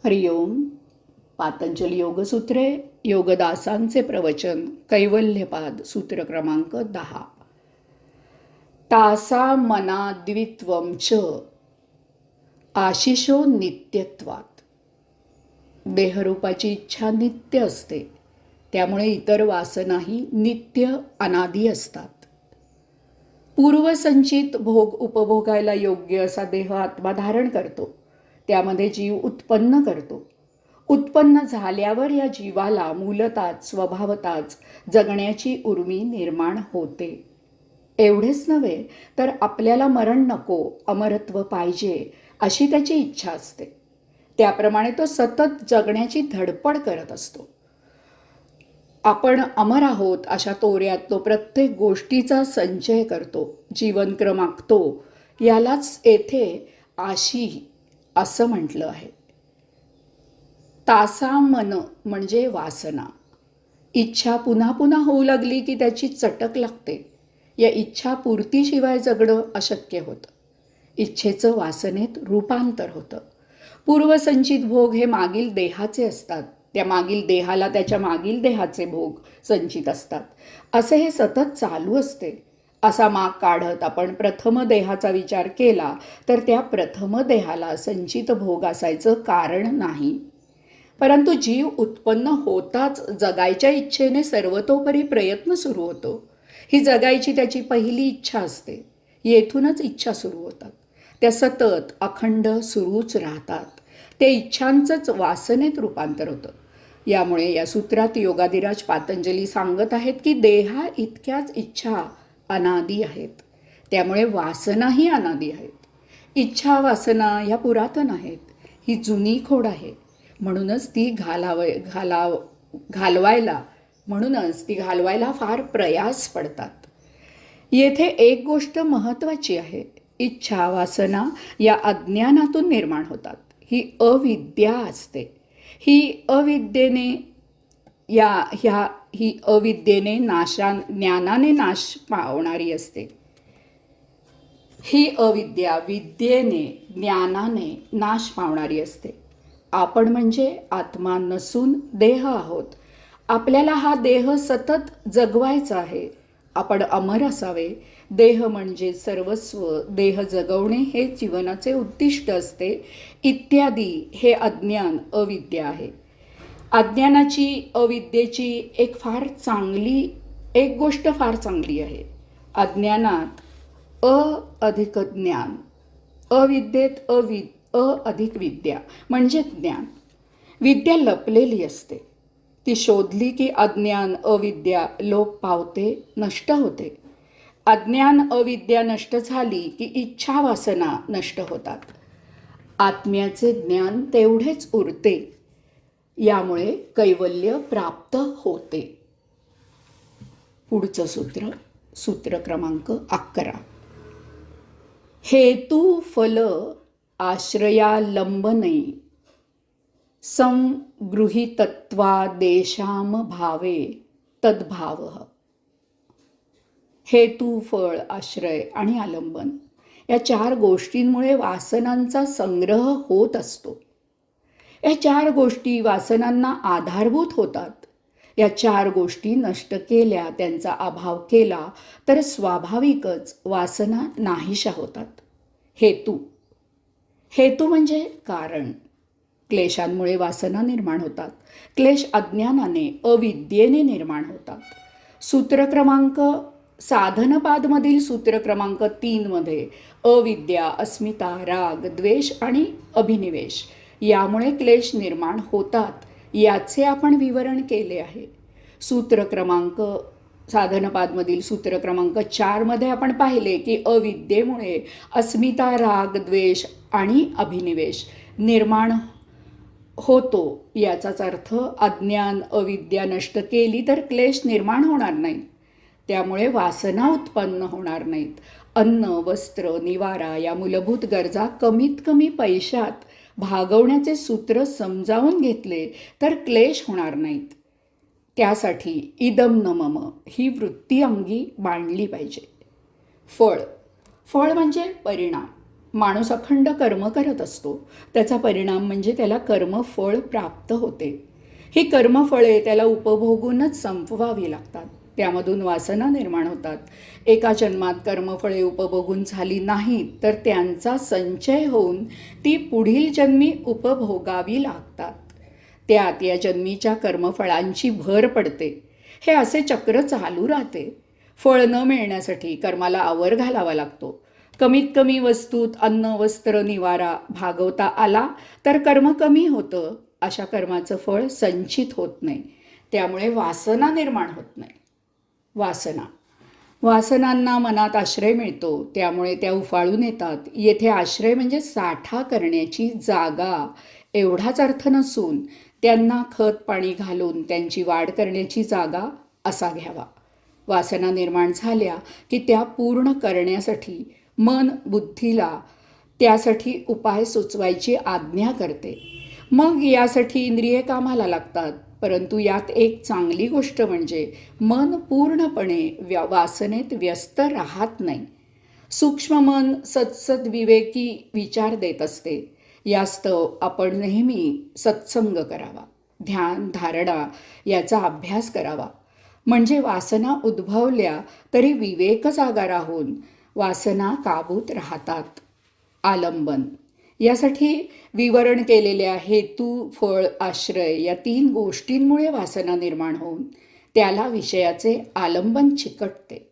हरिओम. पातंजली योगसूत्रे, योगदासांचे प्रवचन, कैवल्यपाद, सूत्र क्रमांक 10. तासा मनाद्वित्वं च आशिषो नित्यत्वात. देहरूपाची इच्छा नित्य असते, त्यामुळे इतर वासनाही नित्य अनादी असतात. पूर्वसंचित भोग उपभोगायला योग्य असा देह आत्मा धारण करतो, त्यामध्ये जीव उत्पन्न करतो. उत्पन्न झाल्यावर या जीवाला मूलताच स्वभावताच जगण्याची उर्मी निर्माण होते. एवढेच नव्हे तर आपल्याला मरण नको, अमरत्व पाहिजे अशी त्याची इच्छा असते. त्याप्रमाणे तो सतत जगण्याची धडपड करत असतो. आपण अमर आहोत अशा तोऱ्यात तो प्रत्येक गोष्टीचा संचय करतो, जीवनक्रम आखतो. यालाच येथे आशी असं म्हटलं आहे. तासा मन म्हणजे वासना. इच्छा पुन्हा पुन्हा होऊ लागली की त्याची चटक लागते. या इच्छा पूर्तीशिवाय जगणं अशक्य होतं. इच्छेचं वासनेत रूपांतर होतं. पूर्वसंचित भोग हे मागील देहाचे असतात, त्या मागील देहाला त्याच्या मागील देहाचे भोग संचित असतात. असे हे सतत चालू असते. असा माग काढत आपण प्रथम देहाचा विचार केला तर त्या प्रथम देहाला संचित भोग असायचं कारण नाही. परंतु जीव उत्पन्न होताच जगायच्या इच्छेने सर्वतोपरी प्रयत्न सुरू होतो. ही जगायची त्याची पहिली इच्छा असते. येथूनच इच्छा सुरू होतात. त्या सतत अखंड सुरूच राहतात. त्या इच्छांचंच वासनेत रूपांतर होतं. यामुळे या सूत्रात योगाधिराज पातंजली सांगत आहेत की देहा इतक्याच इच्छा अनादी आहेत, त्यामुळे वासनाही अनादी आहेत. इच्छा वासना ह्या पुरातन आहेत. ही जुनी खोड आहे. म्हणूनच ती घालवायला फार प्रयास पडतात. येथे एक गोष्ट महत्त्वाची आहे. इच्छा वासना या अज्ञानातून निर्माण होतात. ही अविद्या असते. ही अविद्येने ज्ञानाने नाश पावणारी असते. ही अविद्या विद्येने ज्ञानाने नाश पावणारी असते. आपण म्हणजे आत्मा नसून देह आहोत. आपल्याला हा देह सतत जगवायचा आहे. आपण अमर असावे. देह म्हणजे सर्वस्व. देह जगवणे हे जीवनाचे उद्दिष्ट असते. इत्यादी हे अज्ञान अविद्या आहे. अज्ञानाची अविद्येची एक गोष्ट फार चांगली आहे. अज्ञानात अधिक ज्ञान, अविद्येत अधिक विद्या म्हणजे ज्ञान. विद्या लपलेली असते. ती शोधली की अज्ञान अविद्या लोप पावते, नष्ट होते. अज्ञान अविद्या नष्ट झाली की इच्छा वासना नष्ट होतात. आत्म्याचे ज्ञान तेवढेच उरते. यामुळे कैवल्य प्राप्त होते. पुढचं सूत्र क्रमांक 11. हेतू फल आश्रयालंबनै संगृहीतत्वादेशाम भावे तद्भावः. हेतू, फळ, आश्रय आणि आलंबन या 4 गोष्टींमुळे वासनांचा संग्रह होत असतो. या 4 गोष्टी वासनांना आधारभूत होतात. या 4 गोष्टी नष्ट केल्या, त्यांचा अभाव केला तर स्वाभाविकच वासना नाहीशा होतात. हेतू म्हणजे कारण. क्लेशांमुळे वासना निर्माण होतात. क्लेश अज्ञानाने अविद्येने निर्माण होतात. साधनपादमधील सूत्र क्रमांक 3 मध्ये अविद्या, अस्मिता, राग, द्वेष आणि अभिनिवेश यामुळे क्लेश निर्माण होतात, याचे आपण विवरण केले आहे. साधनपादमधील सूत्र क्रमांक 4 मध्ये आपण पाहिले की अविद्येमुळे अस्मिता, राग, द्वेष आणि अभिनिवेश निर्माण होतो. याचाच अर्थ अज्ञान अविद्या नष्ट केली तर क्लेश निर्माण होणार नाहीत. त्यामुळे वासना उत्पन्न होणार नाहीत. अन्न, वस्त्र, निवारा या मूलभूत गरजा कमीत कमी पैशात भागवण्याचे सूत्र समजावून घेतले तर क्लेश होणार नाहीत. त्यासाठी इदम न मम ही वृत्ती अंगी बांधली पाहिजे. फळ म्हणजे परिणाम. माणूस अखंड कर्म करत असतो. त्याचा परिणाम म्हणजे त्याला कर्मफळ प्राप्त होते. ही कर्मफळे त्याला उपभोगूनच संपवावी लागतात. त्यामधून वासना निर्माण होतात. एका जन्मात कर्मफळे उपभोगून झाली नाहीत तर त्यांचा संचय होऊन ती पुढील जन्मी उपभोगावी लागतात. त्यात या जन्मीच्या कर्मफळांची भर पडते. हे असे चक्र चालू राहते. फळ न मिळण्यासाठी कर्माला आवर घालावा लागतो. कमीत कमी वस्तूत अन्न वस्त्र निवारा भागवता आला तर कर्म कमी होतं. अशा कर्माचं फळ संचित होत नाही. त्यामुळे वासना निर्माण होत नाही. वासनांना मनात आश्रय मिळतो. त्यामुळे त्या उफाळून येतात. येथे आश्रय म्हणजे साठा करण्याची जागा एवढाच अर्थ नसून त्यांना खत पाणी घालून त्यांची वाढ करण्याची जागा असा घ्यावा. वासना निर्माण झाल्या की त्या पूर्ण करण्यासाठी मन बुद्धीला त्यासाठी उपाय सुचवायची आज्ञा करते. मग यासाठी इंद्रिये कामाला लागतात. परंतु यात एक चांगली गोष्ट म्हणजे मन पूर्णपणे वासनेत व्यस्त राहत नाही. सूक्ष्म मन सत्सद विवेकी विचार देत असते. यास्तव आपण नेहमी सत्संग करावा. ध्यान धारणा याचा अभ्यास करावा. म्हणजे वासना उद्भवल्या तरी विवेक जागा राहून वासना काबूत राहतात. आलंबन यासाठी विवरण केलेल्या हेतू फळ आश्रय या 3 गोष्टींमुळे वासना निर्माण होऊन त्याला विषयाचे आलंबन चिकटते.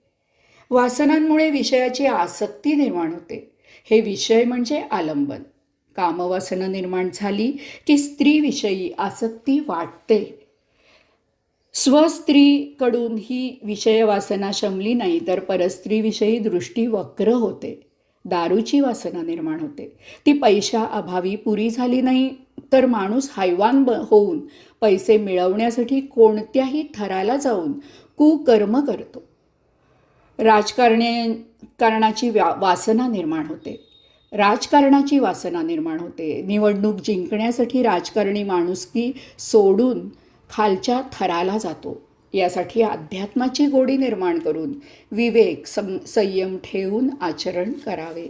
वासनांमुळे विषयाची आसक्ती निर्माण होते. हे विषय म्हणजे आलंबन. कामवासना निर्माण झाली की स्त्रीविषयी आसक्ती वाटते. स्वस्त्रीकडून ही विषयवासना शमली नाही तर परस्त्रीविषयी दृष्टी वक्र होते. दारूची वासना निर्माण होते. ती पैशाअभावी पुरी झाली नाही तर माणूस हैवान होऊन पैसे मिळवण्यासाठी कोणत्याही थराला जाऊन कुकर्म करतो. राजकारणाची वासना निर्माण होते. निवडणूक जिंकण्यासाठी राजकारणी माणुसकी सोडून खालच्या थराला जातो. यासाठी अध्यात्माची गोडी निर्माण करून विवेक संयम ठेवून आचरण करावे.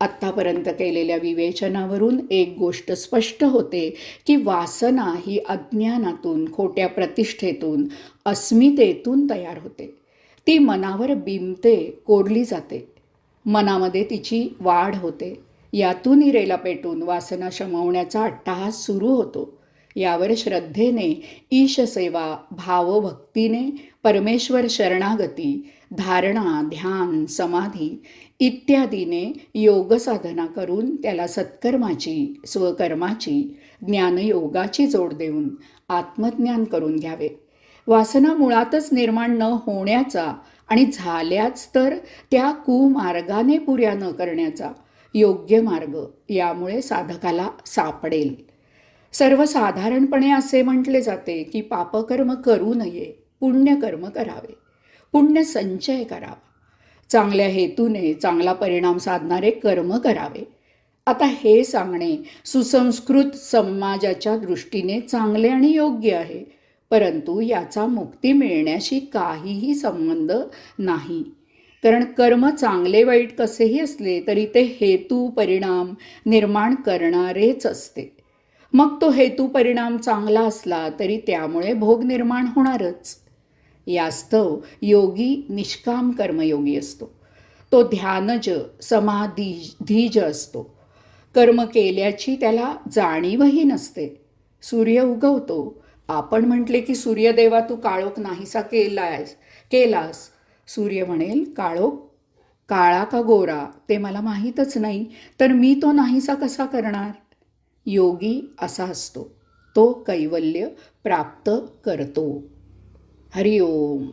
आत्तापर्यंत केलेल्या विवेचनावरून एक गोष्ट स्पष्ट होते की वासना ही अज्ञानातून, खोट्या प्रतिष्ठेतून, अस्मितेतून तयार होते. ती मनावर बिंबते, कोरली जाते. मनामध्ये तिची वाढ होते. यातून इरेला पेटून वासना शमवण्याचा अट्टहास सुरू होतो. यावर श्रद्धेने ईशसेवा, भावभक्तीने परमेश्वर शरणागती, धारणा, ध्यान, समाधी इत्यादीने योगसाधना करून त्याला सत्कर्माची, स्वकर्माची, ज्ञानयोगाची जोड देऊन आत्मज्ञान करून घ्यावे. वासना मुळातच निर्माण न होण्याचा आणि झाल्याच तर त्या कुमार्गाने पुऱ्या न करण्याचा योग्य मार्ग यामुळे साधकाला सापडेल. सर्वसाधारणपणे असे म्हटले जाते की पापकर्म करू नये, पुण्यकर्म करावे, पुण्य संचय करावा, चांगल्या हेतूने चांगला परिणाम साधणारे कर्म करावे. आता हे सांगणे सुसंस्कृत समाजाच्या दृष्टीने चांगले आणि योग्य आहे. परंतु याचा मुक्ती मिळण्याशी काहीही संबंध नाही. कारण कर्म चांगले वाईट कसेही असले तरी ते हेतू परिणाम निर्माण करणारेच असते. मग तो हेतू परिणाम चांगला असला तरी त्यामुळे भोग निर्माण होणारच. यास्तव योगी निष्काम कर्मयोगी असतो. तो ध्यानज, समाधीज असतो. कर्म केल्याची त्याला जाणीवही नसते. सूर्य उगवतो. आपण म्हटले की सूर्यदेवा तू काळोख नाहीसा केलास. सूर्य म्हणेल काळोख काळा का गोरा ते मला माहीतच नाही, तर मी तो नाहीसा कसा करणार. योगी असा असतो. तो कैवल्य प्राप्त करतो. हरिओम.